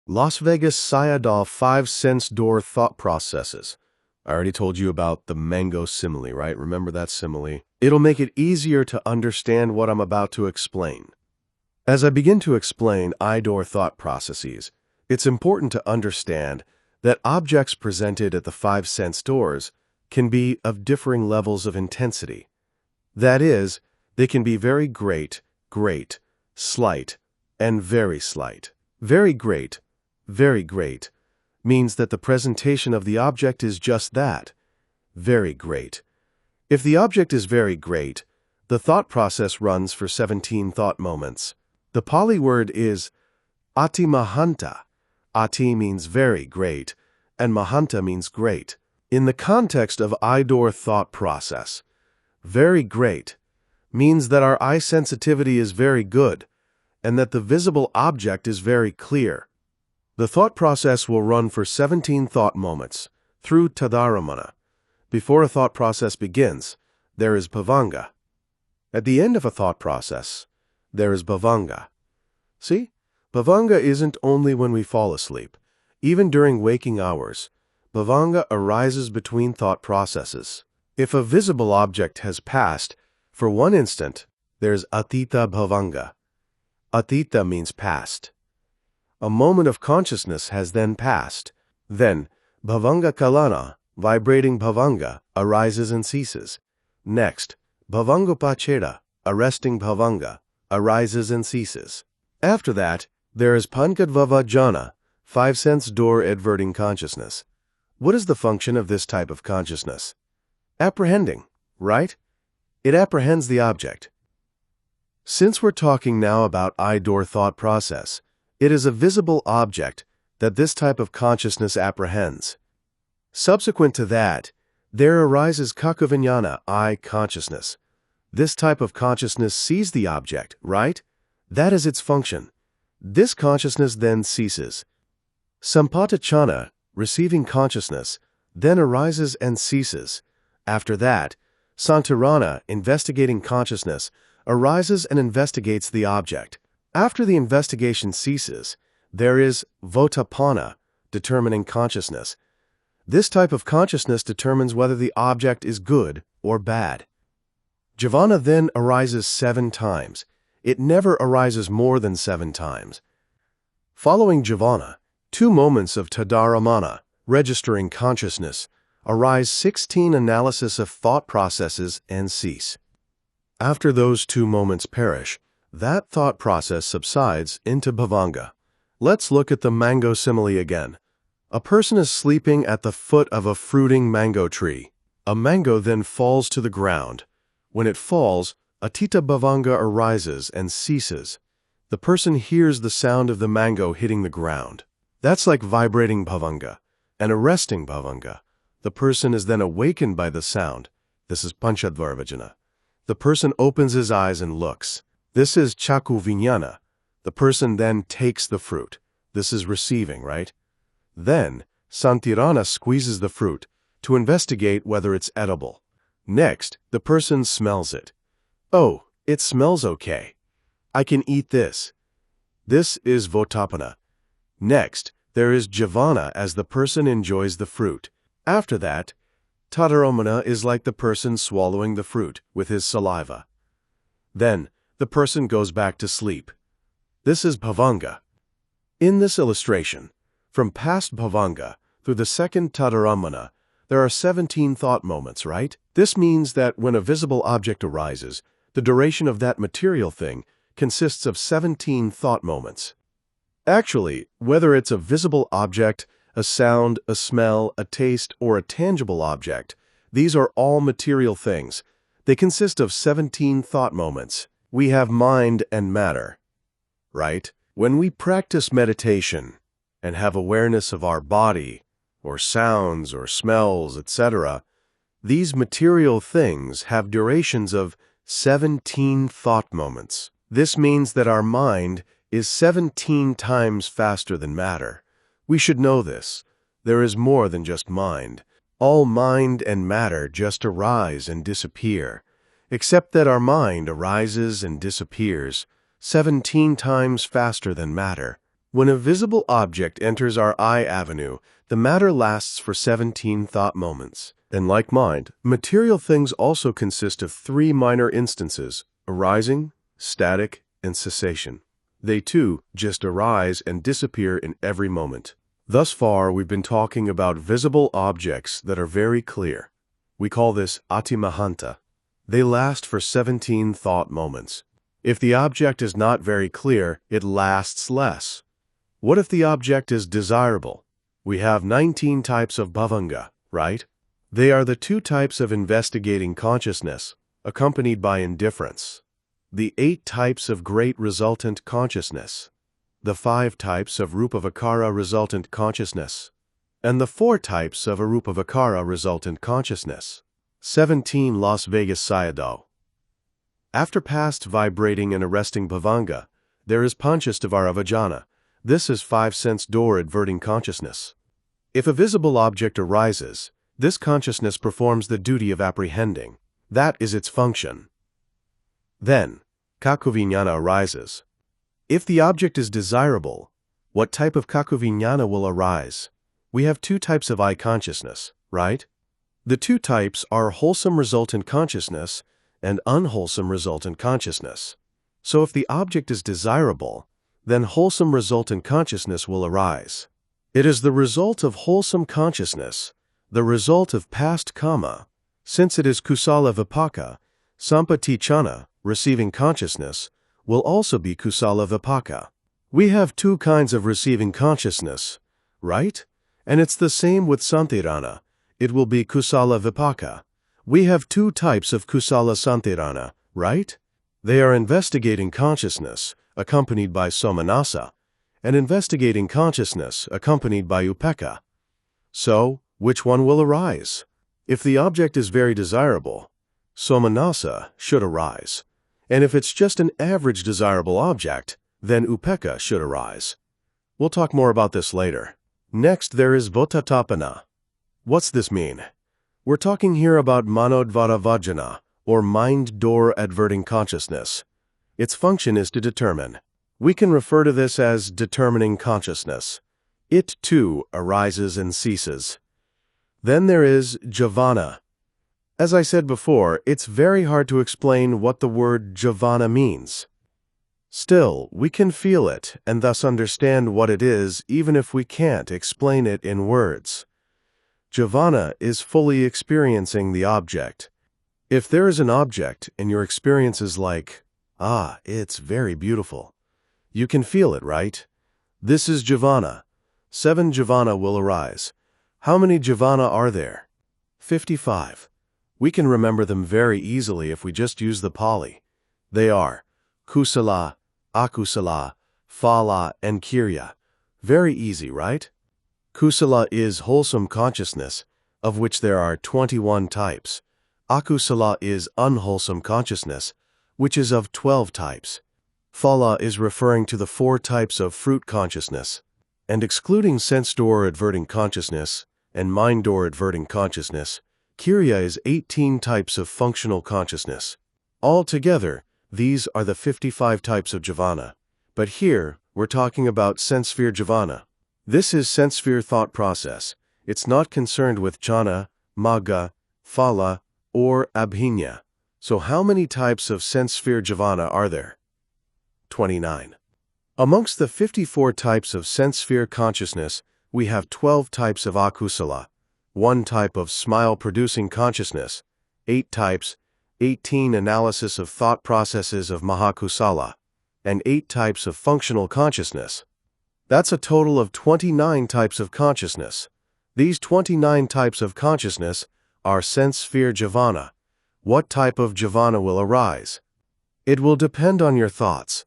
Las Vegas Sayadaw 5 sense door thought processes. I already told you about the mango simile, right? Remember that simile? It'll make it easier to understand what I'm about to explain. As I begin to explain I-door thought processes, it's important to understand that objects presented at the 5 sense doors can be of differing levels of intensity. That is, they can be very great, great, slight, and very slight. Very great means that the presentation of the object is just that, very great. If the object is very great, the thought process runs for 17 thought moments. The Pali word is ati mahanta. Ati means very great, and mahanta means great. In the context of I-door thought process, very great means that our eye sensitivity is very good, and that the visible object is very clear. The thought process will run for 17 thought moments, through Tadaramana. Before a thought process begins, there is bhavanga. At the end of a thought process, there is bhavanga. See? Bhavanga isn't only when we fall asleep. Even during waking hours, bhavanga arises between thought processes. If a visible object has passed, for one instant, there's atita bhavanga. Atita means past. A moment of consciousness has then passed. Then, bhavanga kalana, vibrating bhavanga, arises and ceases. Next, bhavangopacheda, arresting bhavanga, arises and ceases. After that, there is pankadvava jhana, 5 sense door adverting consciousness. What is the function of this type of consciousness? Apprehending, right? It apprehends the object. Since we're talking now about I-door thought process, it is a visible object that this type of consciousness apprehends. Subsequent to that, there arises Cakkavijnana, I consciousness. This type of consciousness sees the object, right? That is its function. This consciousness then ceases. Sampatachana, receiving consciousness, then arises and ceases. After that, Santarana, investigating consciousness, arises and investigates the object. After the investigation ceases, there is Votapana, determining consciousness. This type of consciousness determines whether the object is good or bad. Jhana then arises 7 times. It never arises more than 7 times. Following Jhana, 2 moments of Tadaramana, registering consciousness, arise 16 analysis of thought processes and cease. After those 2 moments perish, that thought process subsides into bhavanga. Let's look at the mango simile again. A person is sleeping at the foot of a fruiting mango tree. A mango then falls to the ground. When it falls, atita bhavanga arises and ceases. The person hears the sound of the mango hitting the ground. That's like vibrating bhavanga and arresting bhavanga. The person is then awakened by the sound. This is panchadvarvajana. The person opens his eyes and looks. This is Cakkavijnana. The person then takes the fruit. This is receiving, right? Then, Santirana squeezes the fruit to investigate whether it's edible. Next, the person smells it. Oh, it smells okay. I can eat this. This is Votapana. Next, there is Jhana as the person enjoys the fruit. After that, Tadaramana is like the person swallowing the fruit with his saliva. Then, the person goes back to sleep. This is bhavanga. In this illustration, from past bhavanga through the second Tadaramana, there are 17 thought moments, right? This means that when a visible object arises, the duration of that material thing consists of 17 thought moments. Actually, whether it's a visible object, a sound, a smell, a taste, or a tangible object, these are all material things. They consist of 17 thought moments. We have mind and matter, right? When we practice meditation and have awareness of our body, or sounds, or smells, etc., these material things have durations of 17 thought moments. This means that our mind is 17 times faster than matter. We should know this. There is more than just mind. All mind and matter just arise and disappear, except that our mind arises and disappears 17 times faster than matter. When a visible object enters our eye avenue, the matter lasts for 17 thought moments. And like mind, material things also consist of 3 minor instances: arising, static, and cessation. They too just arise and disappear in every moment. Thus far, we've been talking about visible objects that are very clear. We call this atimahanta. They last for 17 thought moments. If the object is not very clear, it lasts less. What if the object is desirable? We have 19 types of bhavanga, right? They are the 2 types of investigating consciousness, accompanied by indifference, the 8 types of great resultant consciousness, the 5 types of Rupavikara resultant consciousness, and the 4 types of Arupavikara resultant consciousness. 17 Las Vegas Sayadaw. After past vibrating and arresting bhavanga, there is panchastavara vajana. This is 5 sense door adverting consciousness. If a visible object arises, this consciousness performs the duty of apprehending. That is its function. Then, cakkhuviññāna arises. If the object is desirable, what type of cakkhuviññāna will arise? We have 2 types of eye consciousness, right? The 2 types are wholesome resultant consciousness and unwholesome resultant consciousness. So if the object is desirable, then wholesome resultant consciousness will arise. It is the result of wholesome consciousness, the result of past karma. Since it is kusala vipaka, sampatichana, receiving consciousness, will also be kusala vipaka. We have 2 kinds of receiving consciousness, right? And it's the same with santirana. It will be kusala vipaka. We have 2 types of kusala santirana, right? They are investigating consciousness, accompanied by somanasa, and investigating consciousness, accompanied by upekkha. So, which one will arise? If the object is very desirable, somanasa should arise. And if it's just an average desirable object, then upekkha should arise. We'll talk more about this later. Next, there is votattapana. What's this mean? We're talking here about manodvara vajana, or mind door adverting consciousness. Its function is to determine. We can refer to this as determining consciousness. It, too, arises and ceases. Then there is jhavana. As I said before, it's very hard to explain what the word jhavana means. Still, we can feel it and thus understand what it is even if we can't explain it in words. Jhavana is fully experiencing the object. If there is an object and your experience is like, it's very beautiful, you can feel it, right? This is jhavana. 7 jhavana will arise. How many jhavana are there? 55. We can remember them very easily if we just use the Pali. They are kusala, akusala, phala, and kirya. Very easy, right? Kusala is wholesome consciousness, of which there are 21 types. Akusala is unwholesome consciousness, which is of 12 types. Phala is referring to the 4 types of fruit consciousness, and excluding sense door adverting consciousness and mind door adverting consciousness, kirya is 18 types of functional consciousness. Altogether, these are the 55 types of jhavana. But here, we're talking about sense sphere jhavana. This is sense sphere thought process. It's not concerned with jhana, magga, phala, or abhinya. So how many types of sense sphere jhavana are there? 29. Amongst the 54 types of sense sphere consciousness, we have 12 types of akusala, 1 type of smile-producing consciousness, 8 types, 18 analysis of thought processes of mahakusala, and 8 types of functional consciousness. That's a total of 29 types of consciousness. These 29 types of consciousness are sense sphere jhavana. What type of jhavana will arise? It will depend on your thoughts.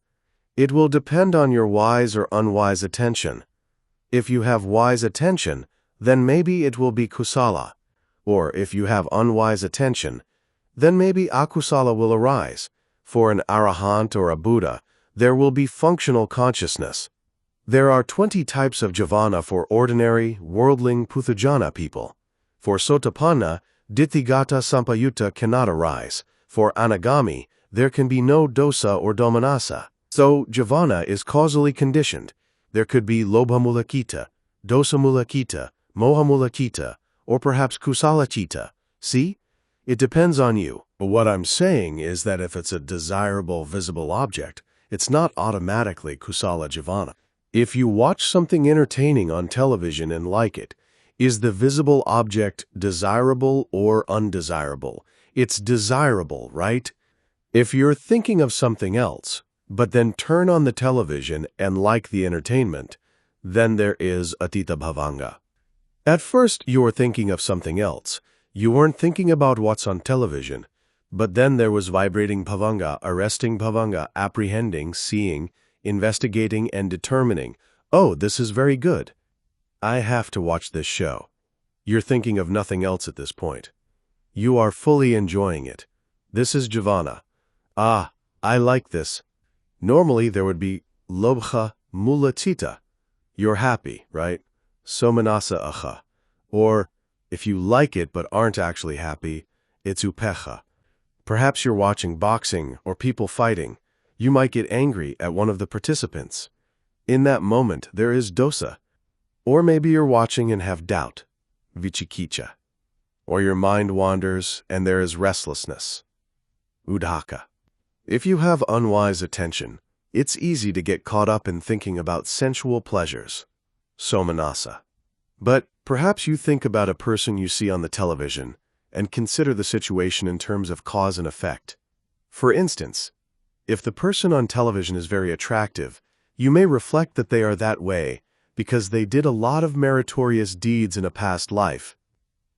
It will depend on your wise or unwise attention. If you have wise attention, then maybe it will be kusala. Or if you have unwise attention, then maybe akusala will arise. For an arahant or a Buddha, there will be functional consciousness. There are 20 types of jhavana for ordinary, worldling puthujjana people. For sotapanna, ditthigata sampayutta cannot arise. For anagami, there can be no dosa or domanassa. So, jhavana is causally conditioned, There could be lobhamula kita, dosamula kita, mohamula kita, or perhaps kusala kita. See? It depends on you. But what I'm saying is that if it's a desirable visible object, it's not automatically kusala jivana. If you watch something entertaining on television and like it, is the visible object desirable or undesirable? It's desirable, right? If you're thinking of something else, but then turn on the television and like the entertainment, then there is atita bhavanga. At first, you were thinking of something else. You weren't thinking about what's on television, but then there was vibrating bhavanga, arresting bhavanga, apprehending, seeing, investigating, and determining, oh, this is very good. I have to watch this show. You're thinking of nothing else at this point. You are fully enjoying it. This is jivana. Ah, I like this. Normally, there would be lobha mula chitta. You're happy, right? Somanasa acha. Or, if you like it but aren't actually happy, it's upecha. Perhaps you're watching boxing or people fighting. You might get angry at one of the participants. In that moment, there is dosa. Or maybe you're watching and have doubt, vichikicha. Or your mind wanders and there is restlessness, udhaka. If you have unwise attention, it's easy to get caught up in thinking about sensual pleasures, somanasa. But perhaps you think about a person you see on the television and consider the situation in terms of cause and effect. For instance, if the person on television is very attractive, you may reflect that they are that way because they did a lot of meritorious deeds in a past life.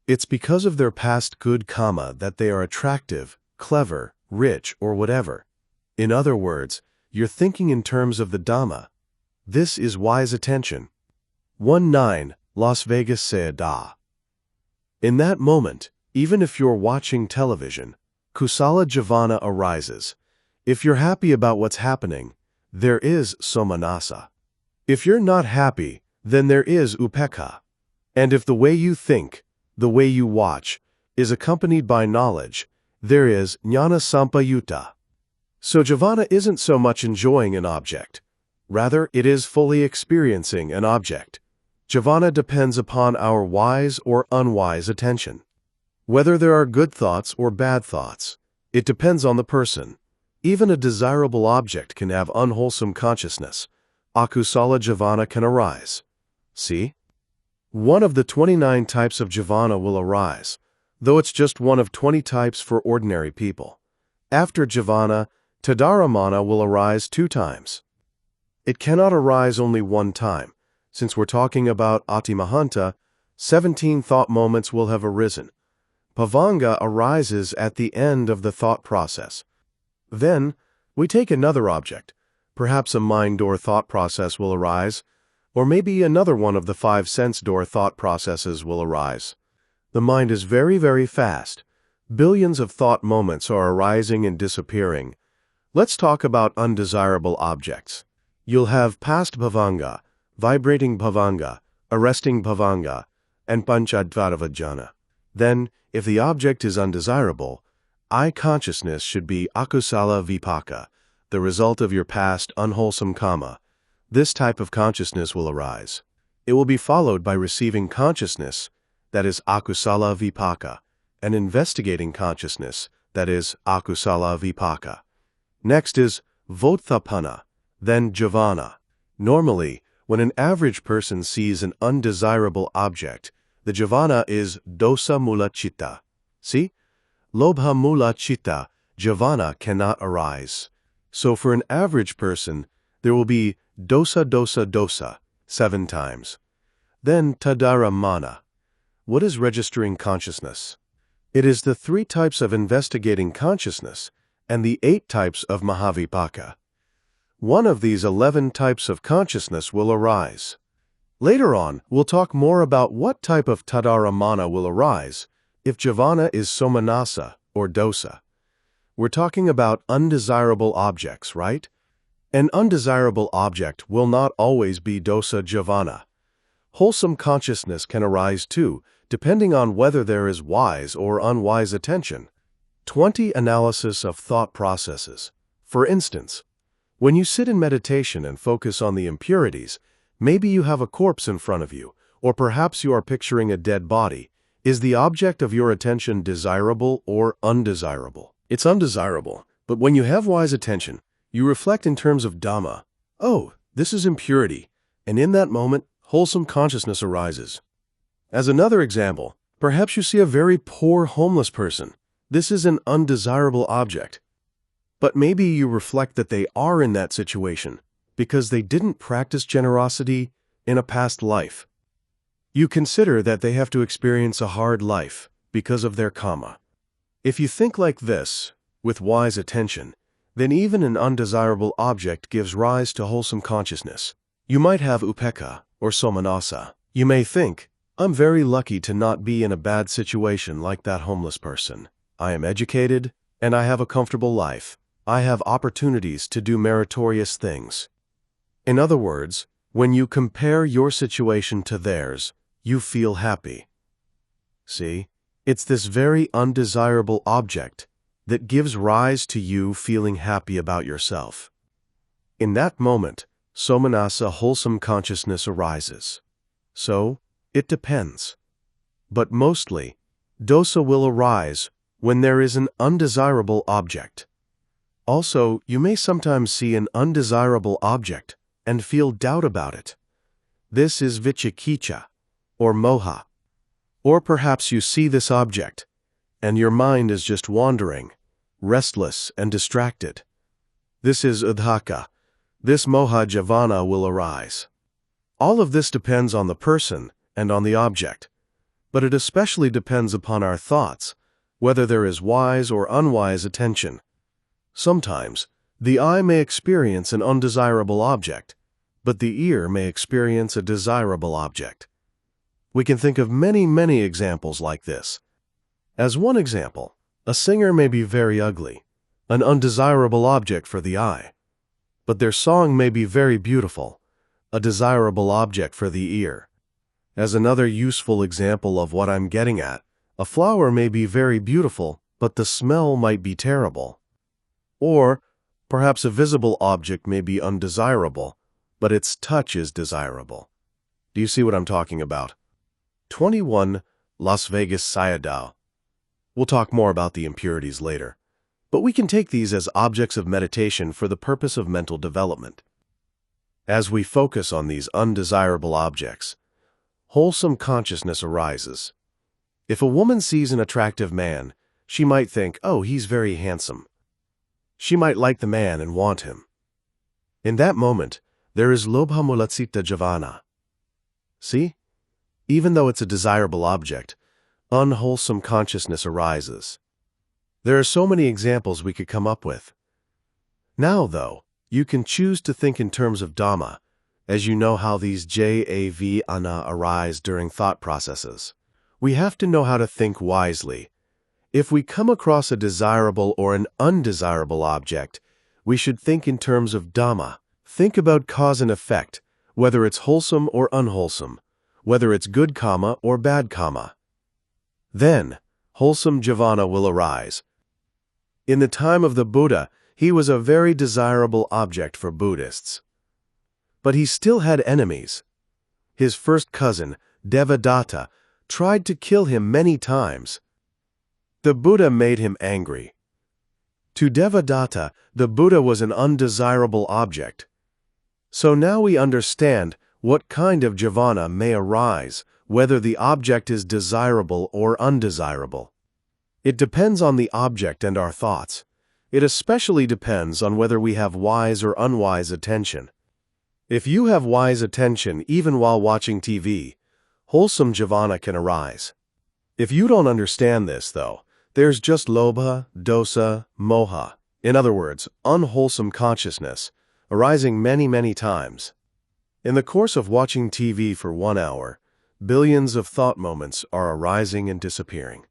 It's because of their past good karma that they are attractive, clever, rich, or whatever. In other words, you're thinking in terms of the Dhamma. This is wise attention. 1-9, Las Vegas Sayadaw. In that moment, even if you're watching television, kusala jivana arises. If you're happy about what's happening, there is somanasa. If you're not happy, then there is upekha. And if the way you think, the way you watch, is accompanied by knowledge, there is jnana sampayutta. So jivana isn't so much enjoying an object. Rather, it is fully experiencing an object. Jivana depends upon our wise or unwise attention. Whether there are good thoughts or bad thoughts, it depends on the person. Even a desirable object can have unwholesome consciousness. Akusala jivana can arise. See? One of the 29 types of jivana will arise, though it's just one of 20 types for ordinary people. After jivana, tadaramana will arise 2 times. It cannot arise only 1 time. Since we're talking about atimahanta, 17 thought moments will have arisen. Bhavanga arises at the end of the thought process. Then, we take another object. Perhaps a mind door thought process will arise, or maybe another one of the 5 sense door thought processes will arise. The mind is very, very fast. Billions of thought moments are arising and disappearing. Let's talk about undesirable objects. You'll have past bhavanga, vibrating bhavanga, arresting bhavanga, and panchadvaravajana. Then, if the object is undesirable, I consciousness should be akusala vipaka, the result of your past unwholesome karma. This type of consciousness will arise. It will be followed by receiving consciousness, that is akusala vipaka, and investigating consciousness, that is akusala vipaka. Next is votthapana, then jivana. Normally, when an average person sees an undesirable object, the jivana is dosa mula chitta. See? Lobha mula chitta, jivana cannot arise. So for an average person, there will be dosa dosa dosa 7 times. Then tadara mana. What is registering consciousness? It is the 3 types of investigating consciousness and the 8 types of mahavipaka. One of these 11 types of consciousness will arise. Later on, we'll talk more about what type of tadara mana will arise if jivana is somanasa or dosa. We're talking about undesirable objects, right? An undesirable object will not always be dosa jivana. Wholesome consciousness can arise too, depending on whether there is wise or unwise attention. 20 analysis of thought processes. For instance, when you sit in meditation and focus on the impurities, Maybe you have a corpse in front of you, or perhaps you are picturing a dead body. Is the object of your attention desirable or undesirable? It's undesirable, but when you have wise attention, you reflect in terms of Dhamma. Oh, this is impurity, and in that moment, wholesome consciousness arises. As another example, perhaps you see a very poor homeless person. This is an undesirable object. But maybe you reflect that they are in that situation because they didn't practice generosity in a past life. You consider that they have to experience a hard life because of their karma. If you think like this, with wise attention, then even an undesirable object gives rise to wholesome consciousness. You might have upekha or somanasa. You may think, I'm very lucky to not be in a bad situation like that homeless person. I am educated, and I have a comfortable life. I have opportunities to do meritorious things. In other words, when you compare your situation to theirs, you feel happy. See, it's this very undesirable object that gives rise to you feeling happy about yourself. In that moment, somanasa, wholesome consciousness, arises. So, it depends. But mostly, dosa will arise when there is an undesirable object. Also, you may sometimes see an undesirable object and feel doubt about it. This is vicikiccha, or moha. Or perhaps you see this object, and your mind is just wandering, restless and distracted. This is udhaka. This moha jivana will arise. All of this depends on the person and on the object, but it especially depends upon our thoughts, whether there is wise or unwise attention. Sometimes, the eye may experience an undesirable object, but the ear may experience a desirable object. We can think of many examples like this. As one example, a singer may be very ugly, an undesirable object for the eye, but their song may be very beautiful, a desirable object for the ear. As another useful example of what I'm getting at, a flower may be very beautiful, but the smell might be terrible. Or, perhaps a visible object may be undesirable, but its touch is desirable. Do you see what I'm talking about? 21. Las Vegas Sayadaw. We'll talk more about the impurities later, but we can take these as objects of meditation for the purpose of mental development. As we focus on these undesirable objects, wholesome consciousness arises. If a woman sees an attractive man, she might think, oh, he's very handsome. She might like the man and want him. In that moment, there is lobha mulatsita jivana. See? Even though it's a desirable object, unwholesome consciousness arises. There are so many examples we could come up with. Now, though, you can choose to think in terms of Dhamma, as you know how these javana arise during thought processes. We have to know how to think wisely. If we come across a desirable or an undesirable object, we should think in terms of Dhamma. Think about cause and effect, whether it's wholesome or unwholesome, whether it's good karma or bad karma. Then, wholesome jivana will arise. In the time of the Buddha, he was a very desirable object for Buddhists. But he still had enemies. His first cousin, Devadatta, tried to kill him many times. The Buddha made him angry. To Devadatta, the Buddha was an undesirable object. So now we understand what kind of jivana may arise, whether the object is desirable or undesirable. It depends on the object and our thoughts. It especially depends on whether we have wise or unwise attention. If you have wise attention even while watching TV, wholesome jivana can arise. If you don't understand this, though, there's just lobha, dosa, moha. In other words, unwholesome consciousness, arising many times. In the course of watching TV for 1 hour, billions of thought moments are arising and disappearing.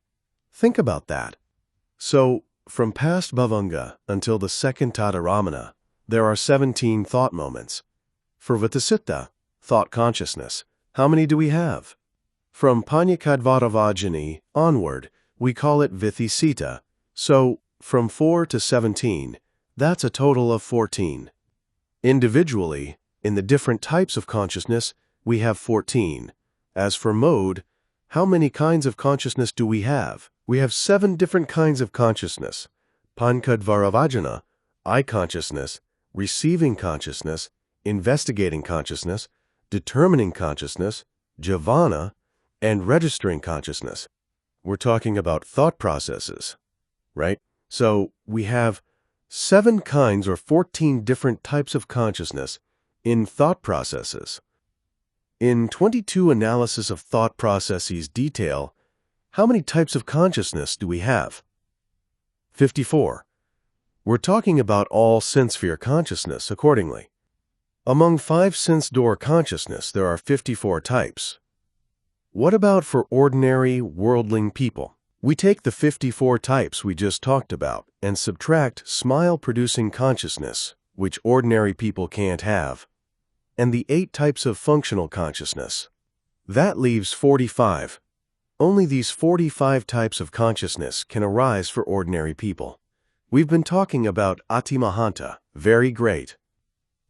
Think about that. So, from past bhavanga until the second tadaramana, there are 17 thought moments. For Vitasitta, thought consciousness, how many do we have? From Panyakadvaravajani onward, we call it Vithisita, so from 4 to 17, that's a total of 14. Individually, In the different types of consciousness, we have 14. As for mode, how many kinds of consciousness do we have? We have 7 different kinds of consciousness. Pankadvaravajana, I consciousness, receiving consciousness, investigating consciousness, determining consciousness, jhavana, and registering consciousness. We're talking about thought processes, right? So we have 7 kinds or 14 different types of consciousness in thought processes. In 22 analysis of thought processes detail, how many types of consciousness do we have? 54. We're talking about all sense-sphere consciousness accordingly. Among 5 sense-door consciousness, there are 54 types. What about for ordinary, worldling people? We take the 54 types we just talked about and subtract smile-producing consciousness, which ordinary people can't have, and the 8 types of functional consciousness. That leaves 45. Only these 45 types of consciousness can arise for ordinary people. We've been talking about Ati Mahanta, very great.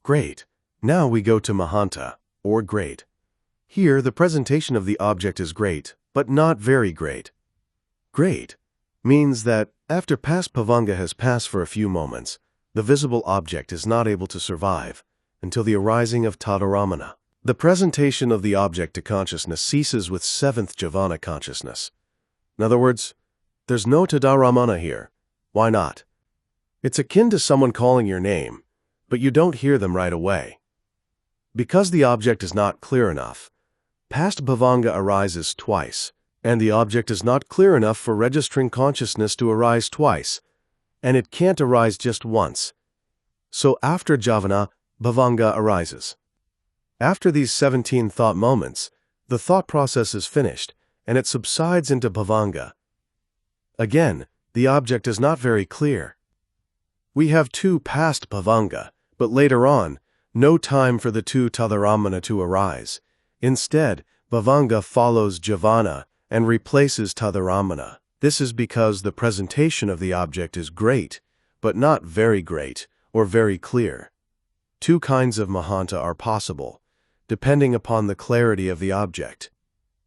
Great. Now we go to Mahanta, or great. Here, the presentation of the object is great, but not very great. Great means that after past bhavanga has passed for a few moments, the visible object is not able to survive until the arising of tadaramana. The presentation of the object to consciousness ceases with 7th jhavana consciousness. In other words, there's no tadaramana here. Why not? It's akin to someone calling your name, but you don't hear them right away. Because the object is not clear enough, past bhavanga arises twice, and the object is not clear enough for registering consciousness to arise twice, and it can't arise just once. So after jhavana, bhavanga arises. After these 17 thought moments, the thought process is finished, and it subsides into bhavanga. Again, the object is not very clear. We have 2 past bhavanga, but later on, no time for the 2 tadaramana to arise. Instead, bhavanga follows jhavana and replaces tadaramana. This is because the presentation of the object is great, but not very great or very clear. 2 kinds of mahanta are possible, depending upon the clarity of the object.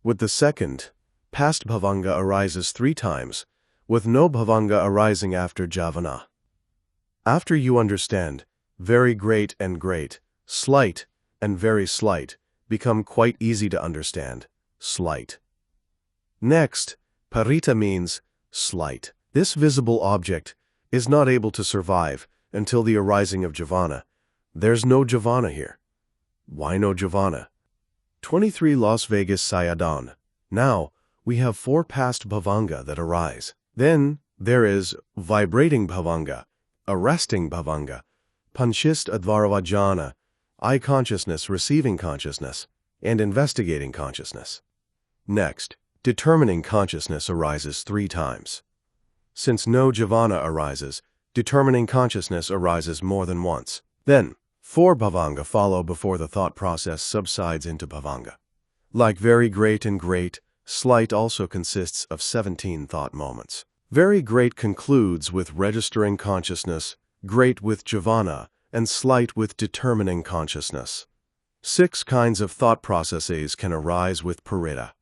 With the second, past bhavanga arises 3 times, with no bhavanga arising after jhavana. After you understand, very great and great, slight and very slight become quite easy to understand, slight. Next, parita means slight. This visible object is not able to survive until the arising of jhavana. There's no jhavana here. Why no jhavana? 23 Las Vegas Sayadaw. Now, we have 4 past bhavanga that arise. Then, there is vibrating bhavanga, arresting bhavanga, panchist advaravajana, I consciousness, receiving consciousness, and investigating consciousness. Next, determining consciousness arises 3 times. Since no jhavana arises, determining consciousness arises more than once. Then, 4 bhavanga follow before the thought process subsides into bhavanga. Like very great and great, slight also consists of 17 thought moments. Very great concludes with registering consciousness, great with jhavana, and slight with determining consciousness. 6 kinds of thought processes can arise with parita.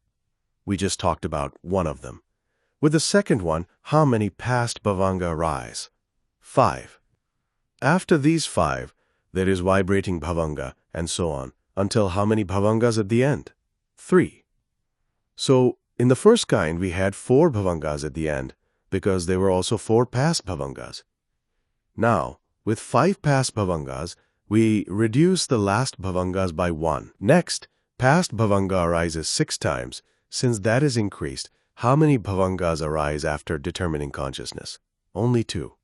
We just talked about one of them. With the second one, how many past bhavanga arise? 5. After these 5, there is vibrating bhavanga, and so on, until how many bhavangas at the end? 3. So, in the first kind, we had 4 bhavangas at the end, because there were also 4 past bhavangas. Now, with 5 past bhavangas, we reduce the last bhavangas by 1. Next, past bhavanga arises 6 times. Since that is increased, how many bhavangas arise after determining consciousness? Only 2.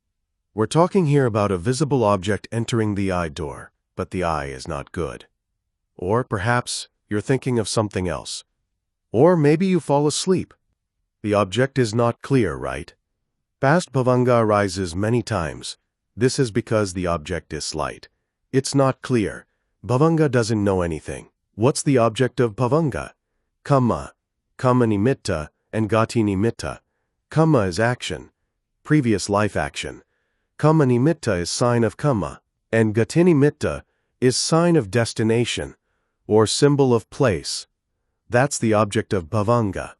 We're talking here about a visible object entering the eye door, but the eye is not good. Or perhaps you're thinking of something else. Or maybe you fall asleep. The object is not clear, right? Past bhavanga arises many times. This is because the object is slight. It's not clear. Bhavanga doesn't know anything. What's the object of bhavanga? Kamma, kamma nimitta, and gati nimitta. Kamma is action, previous life action. Kamma nimitta is sign of kamma, and gati nimitta is sign of destination or symbol of place. That's the object of bhavanga.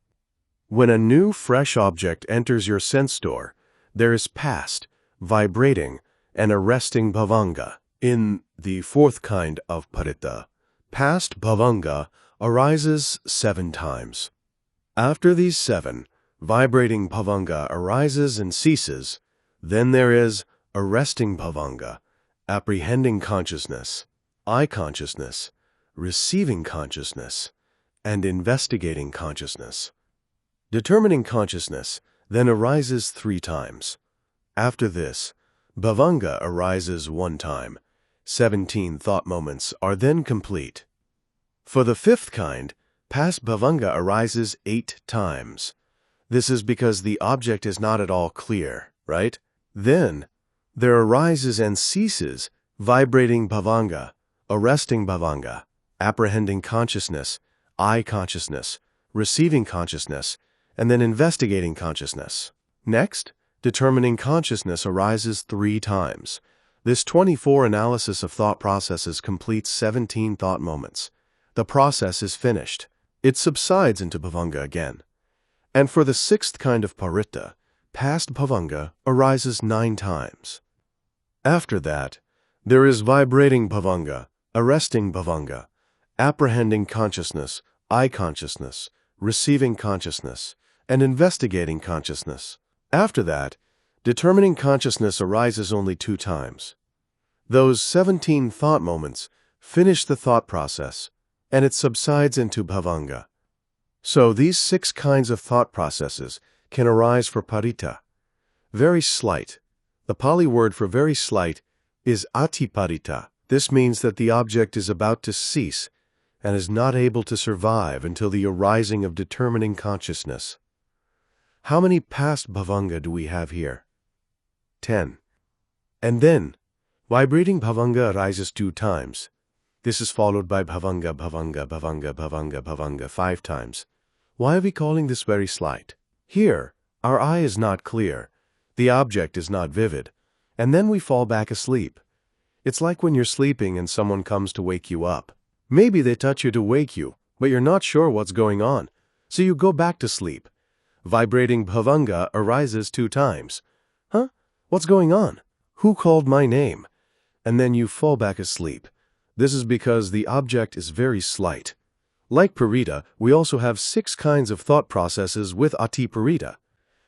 When a new, fresh object enters your sense door, there is past, vibrating, and arresting bhavanga. In the fourth kind of paritta, past bhavanga arises 7 times. After these 7, vibrating bhavanga arises and ceases. Then there is arresting bhavanga, apprehending consciousness, I consciousness, receiving consciousness, and investigating consciousness. Determining consciousness then arises 3 times. After this, bhavanga arises 1 time. 17 thought moments are then complete. For the 5th kind, past bhavanga arises 8 times. This is because the object is not at all clear, right? Then, there arises and ceases vibrating bhavanga, arresting bhavanga, apprehending consciousness, I consciousness, receiving consciousness, and then investigating consciousness. Next, determining consciousness arises 3 times. This 24 analysis of thought processes completes 17 thought moments. The process is finished. It subsides into bhavanga again. And for the 6th kind of paritta, past bhavanga arises 9 times. After that, there is vibrating bhavanga, arresting bhavanga, apprehending consciousness, I consciousness, receiving consciousness, and investigating consciousness. After that, determining consciousness arises only 2 times. Those 17 thought moments finish the thought process, and it subsides into bhavanga. So these 6 kinds of thought processes can arise for paritta. Very slight. The Pali word for very slight is atiparitta. This means that the object is about to cease and is not able to survive until the arising of determining consciousness. How many past bhavanga do we have here? 10. And then, vibrating bhavanga arises 2 times. This is followed by bhavanga, bhavanga, bhavanga, bhavanga, bhavanga 5 times. Why are we calling this very slight? Here, our eye is not clear, the object is not vivid, and then we fall back asleep. It's like when you're sleeping and someone comes to wake you up. Maybe they touch you to wake you, but you're not sure what's going on, so you go back to sleep. Vibrating bhavanga arises 2 times. Huh? What's going on? Who called my name? And then you fall back asleep. This is because the object is very slight. Like paritta, we also have 6 kinds of thought processes with atiparitta.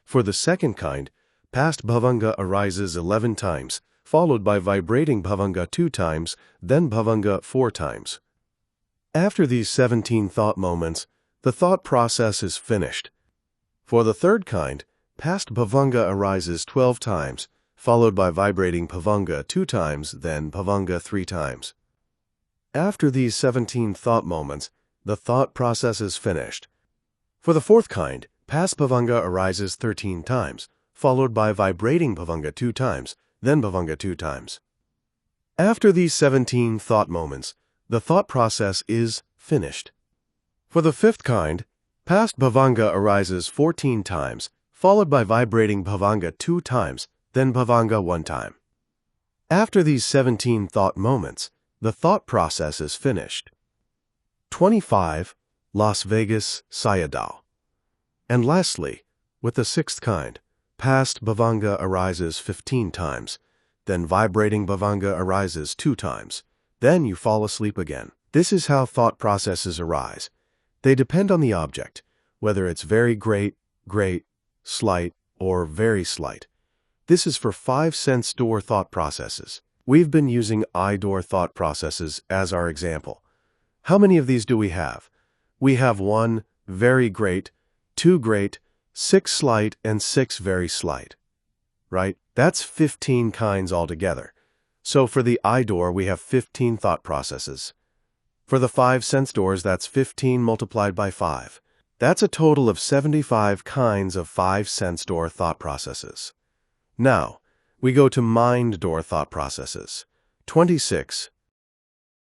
For the 2nd kind, past bhavanga arises 11 times, followed by vibrating bhavanga 2 times, then bhavanga 4 times. After these 17 thought moments, the thought process is finished. For the 3rd kind, past bhavanga arises 12 times, followed by vibrating bhavanga 2 times, then bhavanga 3 times. After these 17 thought moments, the thought process is finished. For the 4th kind, past bhavanga arises 13 times, followed by vibrating bhavanga 2 times, then bhavanga 2 times. After these 17 thought moments, the thought process is finished. For the 5th kind, past bhavanga arises 14 times, followed by vibrating bhavanga 2 times, then bhavanga 1 time. After these 17 thought moments, the thought process is finished. 25. Las Vegas Sayadaw. And lastly, with the 6th kind, past bhavanga arises 15 times, then vibrating bhavanga arises 2 times, then you fall asleep again. This is how thought processes arise. They depend on the object, whether it's very great, slight, or very slight. This is for 5 sense door thought processes. We've been using eye door thought processes as our example. How many of these do we have? We have 1 very great, 2 great, 6 slight, and 6 very slight. Right? That's 15 kinds altogether. So for the eye door, we have 15 thought processes. For the 5 sense doors, that's 15 multiplied by 5. That's a total of 75 kinds of 5 sense door thought processes. Now, we go to mind door thought processes. 26